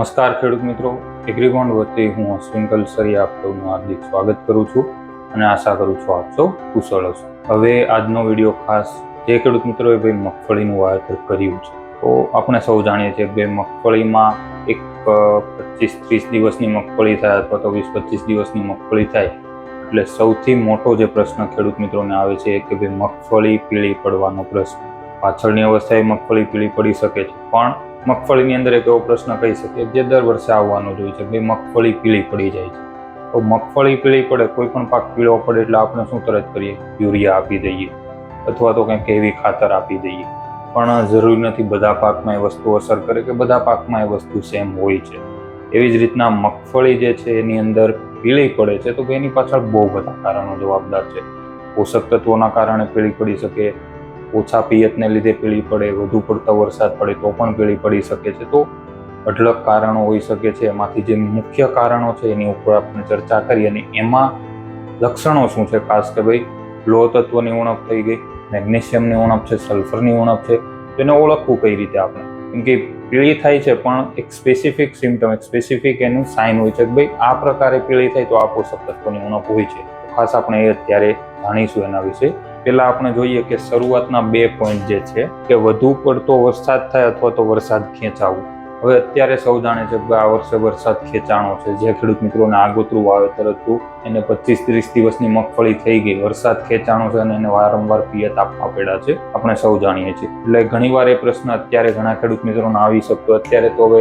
નમસ્કાર ખેડૂત મિત્રો, એગ્રીબોન્ડ વતી હું અશ્વિન કલસરિયા આપ સૌનું હાર્દિક સ્વાગત કરું છું અને આશા કરું છું આપ સૌ કુશળ હશો. હવે આજનો વિડીયો ખાસ જે ખેડૂત મિત્રોએ ભાઈ મગફળીનું વાવેતર કર્યું છે, તો આપણે સૌ જાણીએ છીએ કે મગફળીમાં એક 25-30 દિવસની મગફળી થાય અથવા તો 20-25 દિવસની મગફળી થાય એટલે સૌથી મોટો જે પ્રશ્ન ખેડૂત મિત્રોને આવે છે કે ભાઈ મગફળી પીળી પડવાનો પ્રશ્ન. પાછળની અવસ્થાએ મગફળી પીળી પડી શકે છે, પણ મગફળીની અંદર એક એવો પ્રશ્ન કહી શકીએ જે દર વર્ષે આવવાનો જ હોય છે, ભાઈ મગફળી પીળી પડી જાય છે. તો મગફળી પીળી પડે, કોઈ પણ પાક પીળો પડે એટલે આપણે શું તરત કરીએ? યુરિયા આપી દઈએ અથવા તો કંઈક એવી ખાતર આપી દઈએ. પણ જરૂરી નથી બધા પાકમાં એ વસ્તુ અસર કરે કે બધા પાકમાં એ વસ્તુ સેમ હોય છે. એવી જ રીતના મગફળી જે છે એની અંદર પીળી પડે છે તો એની પાછળ બહુ બધા કારણો જવાબદાર છે. પોષક તત્વોના કારણે પીળી પડી શકે, ઓછા પિયતને લીધે પીળી પડે, વધુ પડતા વરસાદ પડે તો પણ પીળી પડી શકે છે. તો અઢળક કારણો હોઈ શકે છે. એમાંથી જે મુખ્ય કારણો છે એની ઉપર આપણે ચર્ચા કરી અને એમાં લક્ષણો શું છે ખાસ કે ભાઈ લોહ તત્વની ઉણપ થઈ ગઈ, મેગ્નેશિયમની ઉણપ છે, સલ્ફરની ઉણપ છે, તેને ઓળખવું કઈ રીતે આપણે? કેમ કે પીળી થાય છે પણ એક સ્પેસિફિક સિમ્ટમ, એક સ્પેસિફિક એનું સાઇન હોય છે કે ભાઈ આ પ્રકારે પીળી થાય તો આ પોષક તત્વની ઉણપ હોય છે. ખાસ આપણે એ અત્યારે જાણીશું એના વિશે. પહેલા આપણે જોઈએ કે શરૂઆતના 2 પોઈન્ટ જે છે કે વધુ પડતો વરસાદ થાય અથવા તો વરસાદ ખેંચાવું. હવે અત્યારે સૌ જાણે છે કે આ વર્ષે વરસાદ ખેંચાણો છે. જે ખેડૂત મિત્રોને આગોતરું વાવેતર હતું એને 25-30 દિવસની મગફળી થઈ ગઈ, વરસાદ ખેંચાણો છે અને એને વારંવાર પિયત આપવા પડ્યા છે, આપણે સૌ જાણીએ છીએ. એટલે ઘણીવાર એ પ્રશ્ન અત્યારે ઘણા ખેડૂત મિત્રોને આવી શકતો. અત્યારે તો હવે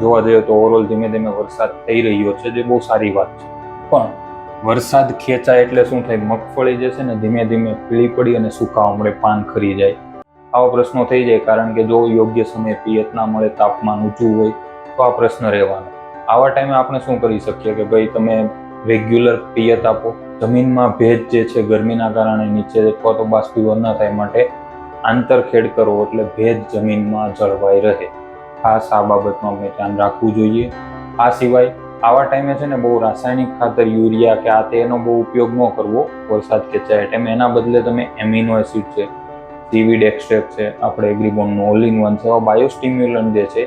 જોવા જઈએ તો ઓવરઓલ ધીમે ધીમે વરસાદ થઈ રહ્યો છે, જે બહુ સારી વાત છે. પણ વરસાદ ખેંચાય એટલે શું થાય? મગફળી જે છે ને ધીમે ધીમે પીળી પડી અને સુકાવા મળે, પાન ખરી જાય. આવા પ્રશ્નો થઈ જાય કારણ કે જો યોગ્ય સમયે પિયત ના મળે, તાપમાન ઊંચું હોય તો આ પ્રશ્ન રહેવાનો. આવા ટાઈમે આપણે શું કરી શકીએ કે ભાઈ તમે રેગ્યુલર પિયત આપો, જમીનમાં ભેજ જે છે ગરમીના કારણે નીચે અથવા તો બાષ્પીભવન ન થાય માટે આંતરખેડ કરો એટલે ભેજ જમીનમાં જળવાઈ રહે. ખાસ આ બાબતનું આપણે ધ્યાન રાખવું જોઈએ. આ સિવાય આવા ટાઈમે છે ને બહુ રાસાયણિક ખાતર યુરિયા કે આ તેનો બહુ ઉપયોગ ન કરવો વરસાદ ખેંચાય એટલે. એના બદલે તમે એમિનો એસિડ છે, સીવીડ એક્સટ્રેક્ટ છે, આપણે એગ્રીબોન્ડનું ઓલ ઇન વન છે, એવા બાયોસ્ટિમ્યુલન્ટ જે છે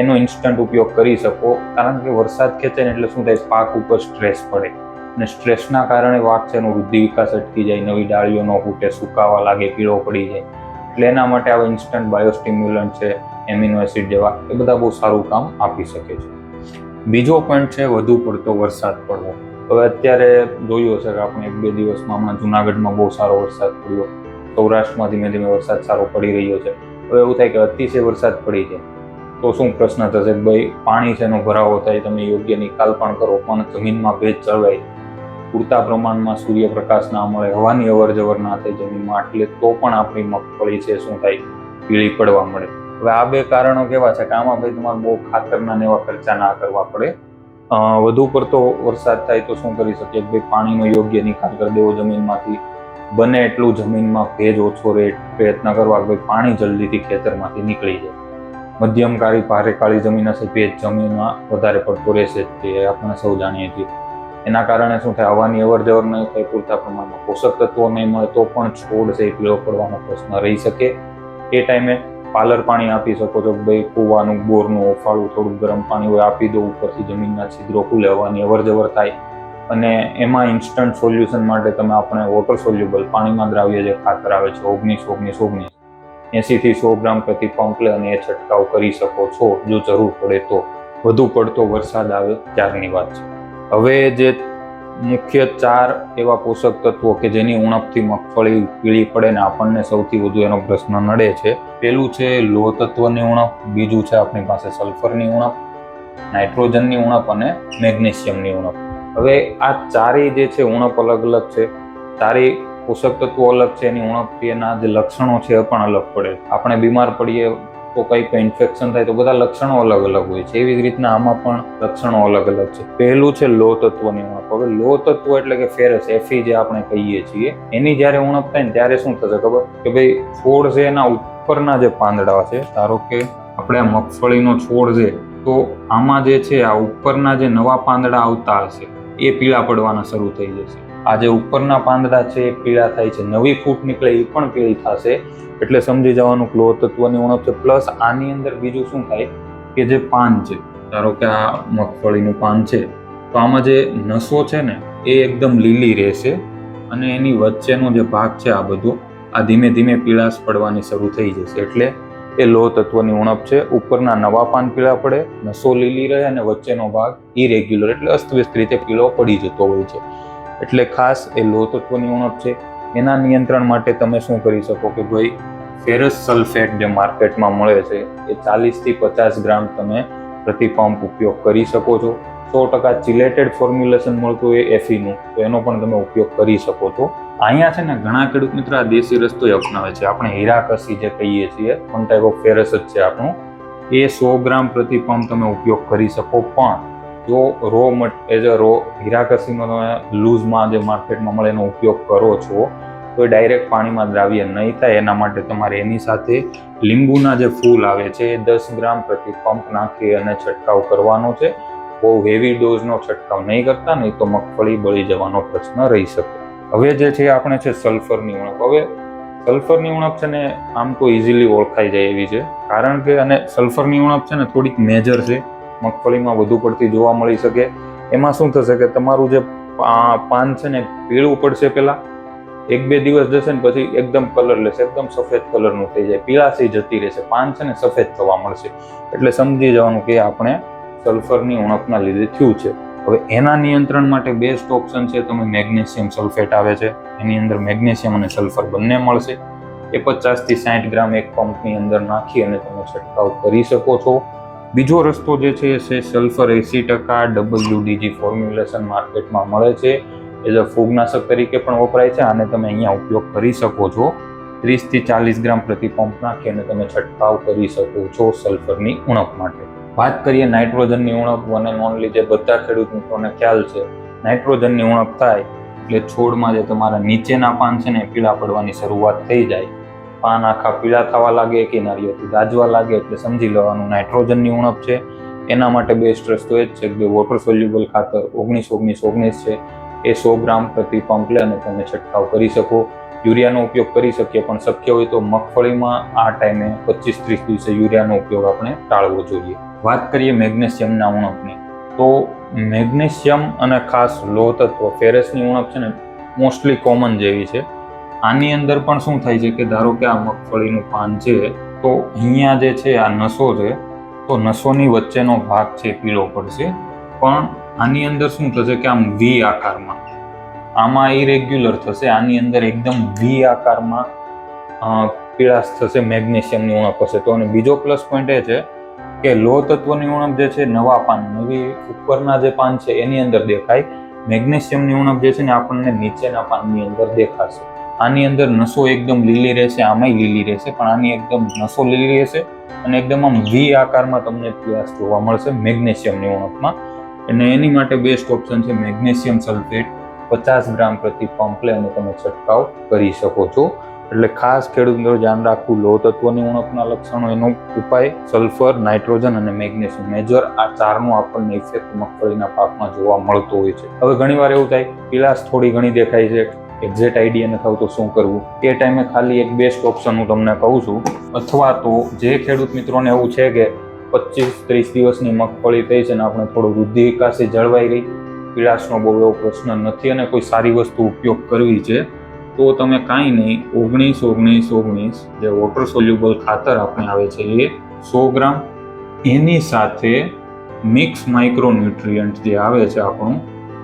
એનો ઇન્સ્ટન્ટ ઉપયોગ કરી શકો. કારણ કે વરસાદ ખેંચાય એટલે શું થાય? પાક ઉપર સ્ટ્રેસ પડે અને સ્ટ્રેસના કારણે પાક છે એનો વૃદ્ધિ વિકાસ અટકી જાય, નવી ડાળીઓ ન ફૂટે, સુકાવા લાગે, પીળો પડી જાય. એટલે એના માટે આવા ઇન્સ્ટન્ટ બાયોસ્ટિમ્યુલન્ટ છે, એમિનો એસિડ જેવા, એ બધા બહુ સારું કામ આપી શકે છે. બીજો પોઈન્ટ છે વધુ પડતો વરસાદ પડવો. હવે અત્યારે જોયું હશે કે આપણે 1-2 દિવસમાં હમણાં જુનાગઢમાં બહુ સારો વરસાદ પડ્યો, સૌરાષ્ટ્રમાં ધીમે ધીમે વરસાદ સારો પડી રહ્યો છે. હવે એવું થાય કે અતિશય વરસાદ પડી જાય તો શું પ્રશ્ન થશે કે ભાઈ પાણી છે એનો ભરાવો થાય, તમે યોગ્ય નિકાલ પણ કરો પણ જમીનમાં ભેજ જળવાય, પૂરતા પ્રમાણમાં સૂર્યપ્રકાશ ના મળે, હવાની અવર જવર ના થાય જમીનમાં, એટલે તો પણ આપણી મગફળી છે શું થાય? પીળી પડવા મળે. હવે આ 2 કારણો કેવા છે કે આમાં ભાઈ તમારે બહુ ખાતરના ને એવા ખર્ચા ના કરવા પડે. વધુ પડતો વરસાદ થાય તો શું કરી શકીએ? ભાઈ પાણીનો યોગ્ય નિકાલ કરી દેવો જમીનમાંથી, બને એટલું જમીનમાં ભેજ ઓછો રહે પ્રયત્ન કરવા, ભાઈ પાણી જલ્દીથી ખેતરમાંથી નીકળી જાય. મધ્યમ કાળી ભારે કાળી જમીન હશે, ભેજ જમીનમાં વધારે પડતો રહેશે, તે આપણે સૌ જાણીએ છીએ. એના કારણે શું થાય? હવાની અવર જવર નહીં થાય, પૂરતા પ્રમાણમાં પોષક તત્વો નહીં મળે તો પણ છોડ છે એ પીળો પડવાનો પ્રશ્ન રહી શકે. એ ટાઈમે પાલર પાણી આપી શકો છો. ભાઈ કૂવાનું, બોરનું ઓફાળું થોડું ગરમ પાણી હોય આપી દો, ઉપરથી જમીનના છિદ્રો ખુલે, હવાની અવર જવર થાય. અને એમાં ઇન્સ્ટન્ટ સોલ્યુશન માટે તમે આપણે વોટર સોલ્યુબલ પાણીમાં દ્રાવ્ય જે ખાતર આવે છે 19-19-19 80 થી 100 ગ્રામ પ્રતિ પંપ લે અને એ છંટકાવ કરી શકો છો જો જરૂર પડે તો. વધુ પડતો વરસાદ આવે ત્યારની વાત છે. હવે જે મુખ્ય 4 એવા પોષક તત્વો કે જેની ઉણપથી મગફળી પીળી પડે ને આપણને સૌથી વધુ એનો પ્રશ્ન નડે છે, પેલું છે લોહ તત્વની ઉણપ, બીજું છે આપણી પાસે સલ્ફરની ઉણપ, નાઇટ્રોજનની ઉણપ અને મેગ્નેશિયમની ઉણપ. હવે આ 4 જે છે ઉણપ અલગ અલગ છે, 4 પોષક તત્વો અલગ છે, એની ઉણપથી એના જે લક્ષણો છે એ પણ અલગ પડે. આપણે બીમાર પડીએ તો કંઈક ઇન્ફેક્શન થાય તો બધા લક્ષણો અલગ અલગ હોય છે. એવી જ રીતના આમાં પણ લક્ષણો અલગ અલગ છે. પહેલું છે લોહ તત્વની ઉણપ. હવે લોહ તત્વ એટલે કે ફેરસ, Fe જે આપણે કહીએ છીએ, એની જ્યારે ઉણપ થાય ને ત્યારે શું થશે ખબર? કે ભાઈ છોડ છે એના ઉપરના જે પાંદડા છે, ધારો કે આપણે આ મગફળીનો છોડ છે તો આમાં જે છે આ ઉપરના જે નવા પાંદડા આવતા હશે એ પીળા પડવાના શરૂ થઈ જશે. આ જે ઉપરના પાંદડા છે એ પીળા થાય છે, નવી ફૂટ નીકળે એ પણ પીળી થશે. એટલે સમજી જવાનું લોહ તત્વની ઉણપ છે. પ્લસ આની અંદર બીજું શું થાય કે જે પાન છે ધારો કે આ મગફળીનું પાન છે, તો આમાં જે નસો છે ને એ એકદમ લીલી રહેશે અને એની વચ્ચેનો જે ભાગ છે આ બધો આ ધીમે ધીમે પીળાશ પડવાની શરૂ થઈ જશે. એટલે એ લોહ તત્વની ઉણપ છે. ઉપરના નવા પાન પીળા પડે, નસો લીલી રહે અને વચ્ચેનો ભાગ ઇરેગ્યુલર એટલે અસ્તવ્યસ્ત રીતે પીળો પડી જતો હોય છે. એટલે ખાસ એ લોહ તત્વની ઉણપ છે. એના નિયંત્રણ માટે તમે શું કરી શકો કે ભાઈ ફેરસ સલ્ફેટ જે માર્કેટમાં મળે છે એ 40 થી 50 ગ્રામ તમે પ્રતિ પંપ ઉપયોગ કરી શકો છો. 100% ચિલેટેડ ફોર્મ્યુલેશન મળતું હોય એફીનું, તો એનો પણ તમે ઉપયોગ કરી શકો છો. અહીંયા છે ને ઘણા ખેડૂત મિત્ર આ દેશી રસ્તો અપનાવે છે. આપણે હીરાકસી જે કહીએ છીએ, વન ટાઈપ ઓફ ફેરસ જ છે આપણું, એ 100 ગ્રામ પ્રતિ પંપ તમે ઉપયોગ કરી શકો. પણ જો રો હીરાકસીનો તમે લૂઝમાં જે માર્કેટમાં મળે એનો ઉપયોગ કરો છો તો એ ડાયરેક્ટ પાણીમાં દ્રાવ્ય નહીં થાય. એના માટે તમારે એની સાથે લીંબુના જે ફૂલ આવે છે એ 10 ગ્રામ પ્રતિ પંપ નાખી અને છંટકાવ કરવાનો છે. બહુ હેવી ડોઝનો છંટકાવ નહીં કરતા, નહીં તો મગફળી બળી જવાનો પ્રશ્ન રહી શકે. હવે જે છે આપણે છે સલ્ફરની ઉણપ. હવે સલ્ફરની ઉણપ છે ને આમ તો ઇઝીલી ઓળખાઈ જાય એવી છે, કારણ કે અને સલ્ફરની ઉણપ છે ને થોડીક મેજર છે, મગફળીમાં વધુ પડતી જોવા મળી શકે. એમાં શું થશે કે તમારું જે પાન છે ને પીળું પડશે, પહેલા 1-2 દિવસ જશે ને પછી એકદમ કલર લેશે, એકદમ સફેદ કલરનું થઈ જાય, પીળાશી જતી રહેશે, પાન છે ને સફેદ થવા મળશે. એટલે સમજી જવાનું કે આપણે સલ્ફરની ઉણપના લીધે થયું છે. હવે એના નિયંત્રણ માટે બેસ્ટ ઓપ્શન છે તમે મેગ્નેશિયમ સલ્ફેટ આવે છે, એની અંદર મેગ્નેશિયમ અને સલ્ફર બંને મળશે. એ 50 થી 60 ગ્રામ એક પંપની અંદર નાખી અને તમે છંટકાવ કરી શકો છો. બીજો રસ્તો જે છે એ સલ્ફર 80% WDG ફોર્મ્યુલેશન માર્કેટમાં મળે છે. એઝ અ ફૂગનાશક તરીકે પણ વપરાય છે. આને તમે અહીંયા ઉપયોગ કરી શકો છો. 30 થી 40 ગ્રામ પ્રતિ પંપ નાખી અને તમે છંટકાવ કરી શકો છો સલ્ફરની ઉણપ માટે. વાત કરીએ નાઇટ્રોજનની ઉણપ, વન એન્ડ ઓનલી જે બધા ખેડૂત મિત્રોને ખ્યાલ છે, નાઇટ્રોજનની ઉણપ થાય એટલે છોડમાં જે તમારા નીચેના પાન છે ને પીળા પડવાની શરૂઆત થઈ જાય, પાન આખા પીળા થવા લાગે, કિનારીઓથી દાજવા લાગે, એટલે સમજી લેવાનું નાઇટ્રોજનની ઉણપ છે. એના માટે બેસ્ટ રસ્તો એ જ છે કે વોટર સોલ્યુબલ ખાતર 19-19-19 છે, એ 100 ગ્રામ પ્રતિ પંપ લે અને તમે છંટકાવ કરી શકો. યુરિયાનો ઉપયોગ કરી શકીએ, પણ શક્ય હોય તો મગફળીમાં આ ટાઈમે 25-30 દિવસે યુરિયાનો ઉપયોગ આપણે ટાળવો જોઈએ. વાત કરીએ મેગ્નેશિયમના ઉણપની, તો મેગ્નેશિયમ અને ખાસ લોહ તત્વ ફેરસની ઉણપ છે ને મોસ્ટલી કોમન જેવી છે. આની અંદર પણ શું થાય છે કે ધારો કે આ મગફળીનું પાન છે, તો અહીંયા જે છે આ નસો છે, તો નસોની વચ્ચેનો ભાગ છે પીળો પડશે. પણ આની અંદર શું થશે કે આમ વી આકારમાં, આમાં ઇરેગ્યુલર થશે, આની અંદર એકદમ વી આકારમાં પીળાશ થશે, મેગ્નેશિયમની ઉણપ હશે. તો અને બીજો પ્લસ પોઈન્ટ એ છે કે લોહ તત્વની ઉણપ જે છે નવા પાન, નવી ઉપરના જે પાન છે એની અંદર દેખાય, મેગ્નેશિયમની ઉણપ જે છે ને આપણને નીચેના પાનની અંદર દેખાશે. આની અંદર નસો એકદમ લીલી રહેશે, આમાંય લીલી રહેશે, પણ આની એકદમ નસો લીલી રહેશે અને એકદમ આમ વી આકારમાં તમને પીળાશ જોવા મળશે મેગ્નેશિયમની ઉણપમાં. અને એની માટે બેસ્ટ ઓપ્શન છે મેગ્નેશિયમ સલ્ફેટ 50 ગ્રામ પ્રતિ પંપ લે અને તમે છંટકાવ કરી શકો છો. એટલે ખાસ ખેડૂત મિત્રો ધ્યાન રાખવું, લોહ તત્વની ઉણપના લક્ષણો, એનો ઉપાય સલ્ફર, નાઇટ્રોજન અને મેગ્નેશિયમ, મેજર આ ચારનો આપણને ઇફેક્ટ મગફળીના પાકમાં જોવા મળતો હોય છે. હવે ઘણીવાર એવું થાય પીળાશ થોડી ઘણી દેખાય છે, એક્ઝેક્ટ આઈડિયા ન થાવ તો શું કરવું, એ ટાઈમે ખાલી એક બેસ્ટ ઓપ્શન હું તમને કહું છું. અથવા તો જે ખેડૂત મિત્રોને એવું છે કે 25-30 દિવસની મગફળી થઈ છે ને આપણે થોડું વૃદ્ધિ વિકાસી જળવાઈ રહી, પીળાશનો બહુ એવો પ્રશ્ન નથી અને કોઈ સારી વસ્તુ ઉપયોગ કરવી છે, તો તમે કાંઈ નહીં 19-19-19 જે વોટર સોલ્યુબલ ખાતર આપણે આવે છે એ 100 ગ્રામ, એની સાથે મિક્સ માઇક્રોન્યુટ્રિયન્ટ જે આવે છે આપણું,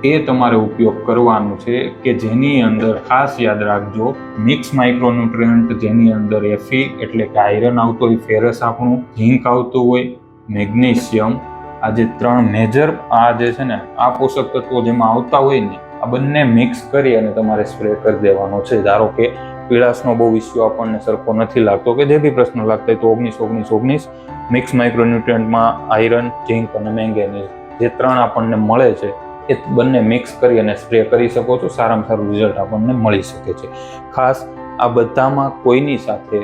એ તમારે ઉપયોગ કરવાનું છે. કે જેની અંદર ખાસ યાદ રાખજો, મિક્સ માઇક્રોન્યુટ્રિયન્ટ જેની અંદર એફી એટલે કે આયરન આવતો હોય, ફેરસ આપણું, ઝીંક આવતું હોય, મેગ્નેશિયમ, આ જે 3 મેજર આ જે છે ને આ પોષક તત્વો જેમાં આવતા હોય ને, આ બંને મિક્સ કરી અને તમારે સ્પ્રે કરી દેવાનો છે. ધારો કે પીળાશનો બહુ ઇસ્યુ આપણને સરખો નથી લાગતો કે જે બી પ્રશ્ન લાગતા હોય તો 19-19-19 મિક્સ માઇક્રોન્યુટ્રિયન્ટમાં આયરન, ઝીંક અને મેંગેનીઝ જે 3 આપણને મળે છે એ બંને મિક્સ કરી અને સ્પ્રે કરી શકો છો. સારામાં સારું રિઝલ્ટ આપણને મળી શકે છે. ખાસ આ બધામાં કોઈની સાથે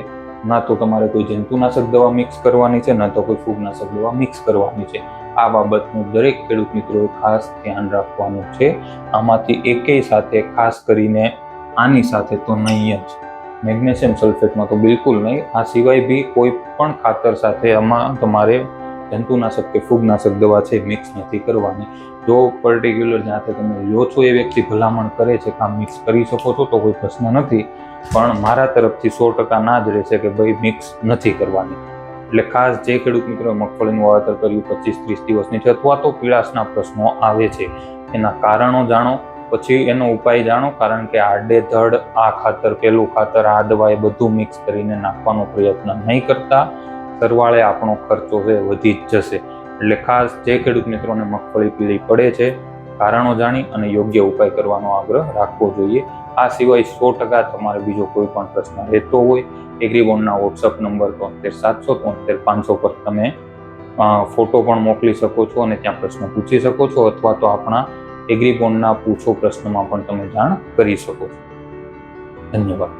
ના તો તમારે કોઈ જંતુનાશક દવા મિક્સ કરવાની છે, ના તો કોઈ ફૂગનાશક દવા મિક્સ કરવાની છે. આ બાબતનું દરેક ખેડૂત મિત્રોએ ખાસ ધ્યાન રાખવાનું છે. આમાંથી એકેય સાથે, ખાસ કરીને આની સાથે તો નહીં જ, મેગ્નેશિયમ સલ્ફેટમાં તો બિલકુલ નહીં. આ સિવાય બી કોઈ પણ ખાતર સાથે આમાં તમારે જંતુનાશક કે ફૂગનાશક દવા છે મિક્સ નથી કરવાની. જો પર્ટિક્યુલર જ્યાંથી તમે લો છો એ વ્યક્તિ ભલામણ કરે છે કે આ મિક્સ કરી શકો છો તો કોઈ પ્રશ્ન નથી, પણ મારા તરફથી 100% ના જ રહેશે કે ભાઈ મિક્સ નથી કરવાની. એટલે ખાસ જે ખેડૂત મિત્રો મગફળીનું વાવેતર કર્યું 25-30 દિવસની છે અથવા તો પીળાશના પ્રશ્નો આવે છે એના કારણો જાણો, પછી એનો ઉપાય જાણો. કારણ કે આડેધડ આ ખાતર, પેલું ખાતર, આ દવા એ બધું મિક્સ કરીને નાખવાનો પ્રયત્ન નહીં કરતા. સરવાળે આપણો ખર્ચો છે વધી જ જશે. એટલે ખાસ જે ખેડૂત મિત્રોને મગફળી પીળી પડે છે કારણો જાણી અને યોગ્ય ઉપાય કરવાનો આગ્રહ રાખવો જોઈએ. આ સિવાય 100% તમારે બીજો કોઈ પણ પ્રશ્ન રહેતો હોય, એગ્રીબોન્ડના વોટ્સઅપ નંબર 73-773-500 પર તમે ફોટો પણ મોકલી શકો છો અને ત્યાં પ્રશ્ન પૂછી શકો છો, અથવા તો આપણા એગ્રીબોન્ડના પૂછો પ્રશ્નમાં પણ તમે જાણ કરી શકો છો. ધન્યવાદ.